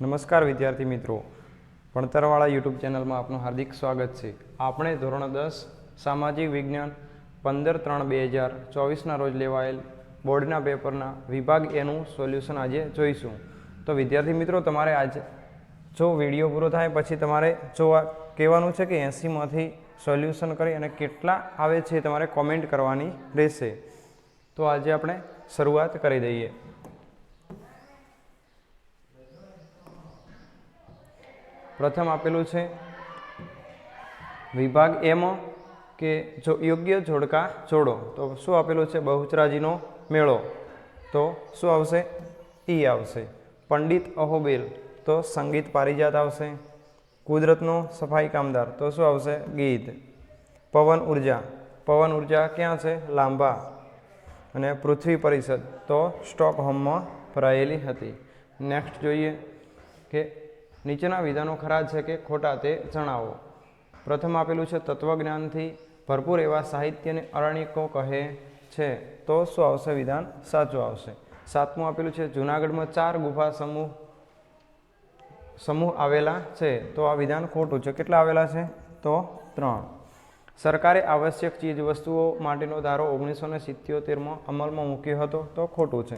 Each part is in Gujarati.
નમસ્કાર વિદ્યાર્થી મિત્રો, ભણતરવાળા યુટ્યુબ ચેનલમાં આપનું હાર્દિક સ્વાગત છે. આપણે ધોરણ 10 સામાજિક વિજ્ઞાન 15/3/2024ના રોજ લેવાયેલ બોર્ડના પેપરના વિભાગ એનું સોલ્યુશન આજે જોઈશું. તો વિદ્યાર્થી મિત્રો, તમારે આજ જો વિડીયો પૂરો થાય પછી તમારે કહેવાનું છે કે 80માંથી સોલ્યુશન કરી અને કેટલા આવે છે તમારે કોમેન્ટ કરવાની રહેશે. તો આજે આપણે શરૂઆત કરી દઈએ. પ્રથમ આપેલું છે વિભાગ એમાં કે જો યોગ્ય જોડકા જોડો. તો શું આપેલું છે? બહુચરાજીનો મેળો. તો શું આવશે? ઈ આવશે. પંડિત અહોબેલ તો સંગીત પારિજાત આવશે. કુદરતનો સફાઈ કામદાર તો શું આવશે? ગીત. પવન ઉર્જા ક્યાં છે? લાંબા. અને પૃથ્વી પરિષદ તો સ્ટોકહોમમાં ભરાયેલી હતી. નેક્સ્ટ જોઈએ કે નીચેના વિધાનો ખરા છે કે ખોટા તે જણાવો. પ્રથમ આપેલું છે તત્વજ્ઞાનથી ભરપૂર એવા સાહિત્યને અરણ્યકો કહે છે. તો શું આવશે? વિધાન સાચું આવશે. સાતમું આપેલું છે જૂનાગઢમાં 4 ગુફા સમૂહ આવેલા છે. તો આ વિધાન ખોટું છે. કેટલા આવેલા છે? તો 3. સરકારે આવશ્યક ચીજ વસ્તુઓ માટેનો ધારો 1977માં અમલમાં મૂક્યો હતો. તો ખોટું છે.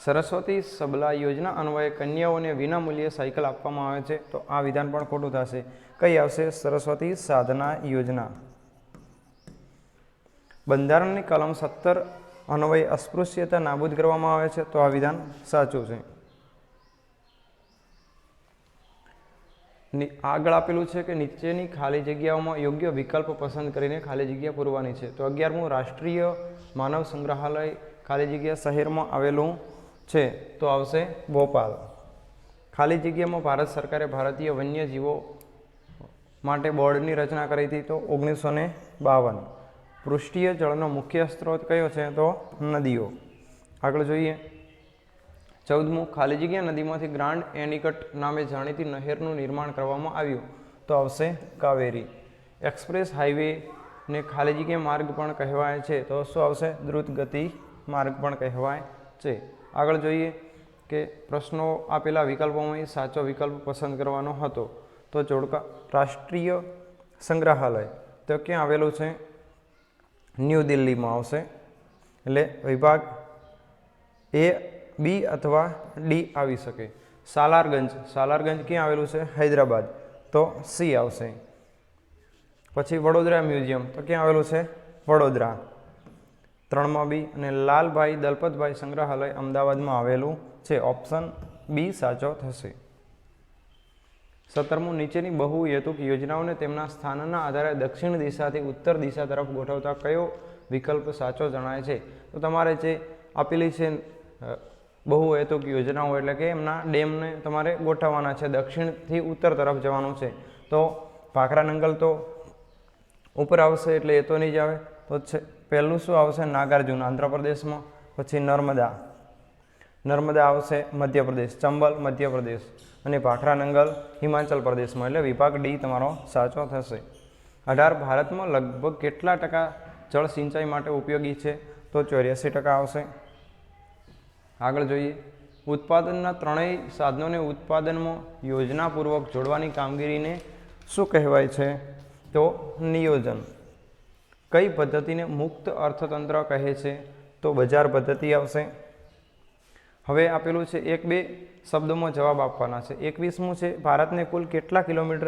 સરસ્વતી સબલા યોજના અન્વયે કન્યાઓને વિનામૂલ્યે સાયકલ આપવામાં આવે છે. તો આ વિધાન પણ ખોટું થશે. કઈ આવશે? સરસ્વતી સાધના યોજના. બંધારણની કલમ 17 અન્વયે અસ્પૃશ્યતા નાબૂદ કરવામાં આવે છે. તો આ વિધાન સાચું છે. આગળ આપેલું છે કે નીચેની ખાલી જગ્યાઓમાં યોગ્ય વિકલ્પ પસંદ કરીને ખાલી જગ્યા પૂરવાની છે. તો 11મું રાષ્ટ્રીય માનવ સંગ્રહાલય ખાલી જગ્યા શહેરમાં આવેલું છે. તો આવશે ભોપાલ. ખાલી જગ્યામાં ભારત સરકારે ભારતીય વન્યજીવો માટે બોર્ડની રચના કરી હતી. તો 1952. પૃષ્ઠીય જળનો મુખ્ય સ્ત્રોત કયો છે? તો નદીઓ. આગળ જોઈએ 14મું ખાલી જગ્યા નદીમાંથી ગ્રાન્ડ એનિકટ નામે જાણીતી નહેરનું નિર્માણ કરવામાં આવ્યું. તો આવશે કાવેરી. એક્સપ્રેસ હાઈવેને ખાલી જગ્યા માર્ગ પણ કહેવાય છે. તો શું આવશે? દ્રુત ગતિ માર્ગ પણ કહેવાય છે. આગળ જોઈએ કે પ્રશ્નો આપેલા વિકલ્પોમાં સાચો વિકલ્પ પસંદ કરવાનો હતો. તો જોડકા રાષ્ટ્રીય સંગ્રહાલય તો ક્યાં આવેલું છે? ન્યૂ દિલ્હીમાં આવશે. એટલે વિભાગ એ, બી અથવા ડી આવી શકે. સાલારગંજ ક્યાં આવેલું છે? હૈદરાબાદ. તો સી આવશે. પછી વડોદરા મ્યુઝિયમ તો ક્યાં આવેલું છે? વડોદરા. 3માં બી. અને લાલભાઈ દલપતભાઈ સંગ્રહાલય અમદાવાદમાં આવેલું છે. ઓપ્શન બી સાચો થશે. 17મું નીચેની બહુહેતુક યોજનાઓને તેમના સ્થાનના આધારે દક્ષિણ દિશાથી ઉત્તર દિશા તરફ ગોઠવતા કયો વિકલ્પ સાચો જણાય છે? તો તમારે જે આપેલી છે બહુહેતુક યોજનાઓ એટલે કે એમના ડેમને તમારે ગોઠવવાના છે. દક્ષિણથી ઉત્તર તરફ જવાનું છે. તો ભાખરા નંગલ તો ઉપર આવશે એટલે એ તો નહીં જ આવે. તો પહેલું શું આવશે? નાગાર્જુન આંધ્રપ્રદેશમાં. પછી નર્મદા આવશે મધ્યપ્રદેશ. ચંબલ મધ્યપ્રદેશ. અને ભાખરા નંગલ હિમાચલ પ્રદેશમાં. એટલે વિભાગ ડી તમારો સાચો થશે. 18 ભારતમાં લગભગ કેટલા ટકા જળ સિંચાઈ માટે ઉપયોગી છે? તો 84% આવશે. આગળ જોઈએ ઉત્પાદનના ત્રણેય સાધનોને ઉત્પાદનમાં યોજનાપૂર્વક જોડવાની કામગીરીને શું કહેવાય છે? તો નિયોજન. કઈ પદ્ધતિને મુક્ત અર્થતંત્ર કહે છે? તો બજાર પદ્ધતિ આવશે. હવે આપેલું છે 1-2 શબ્દોમાં જવાબ આપવાના છે. 21મું છે ભારતને કુલ કેટલા કિલોમીટર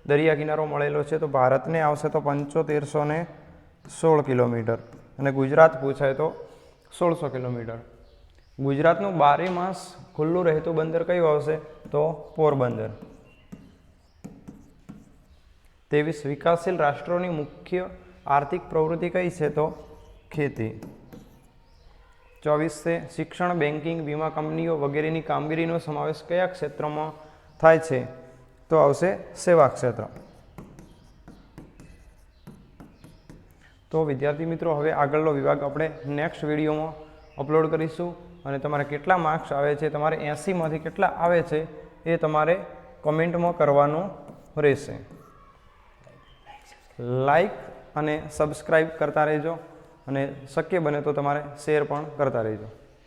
દરિયા કિનારો મળેલો છે? તો ભારતને આવશે તો 7516 કિલોમીટર. અને ગુજરાત પૂછાય તો 1600 કિલોમીટર. ગુજરાતનું 12 માસ ખુલ્લું રહેતું બંદર કયું આવશે? તો પોરબંદર. 23 વિકાસશીલ રાષ્ટ્રોની મુખ્ય આર્થિક પ્રવૃત્તિ કઈ છે? તો ખેતી. 24 છે શિક્ષણ, બેન્કિંગ, વીમા કંપનીઓ વગેરેની કામગીરીનો સમાવેશ કયા ક્ષેત્રમાં થાય છે? તો આવશે સેવા ક્ષેત્ર. તો વિદ્યાર્થી મિત્રો, હવે આગળનો વિભાગ આપણે નેક્સ્ટ વિડીયોમાં અપલોડ કરીશું. અને તમારે કેટલા માર્ક્સ આવે છે, તમારે 80માંથી કેટલા આવે છે એ તમારે કોમેન્ટમાં કરવાનું રહેશે. લાઈક અને સબસ્ક્રાઈબ કરતા રહેજો અને શક્ય બને તો તમારે શેર પણ કરતા રહેજો.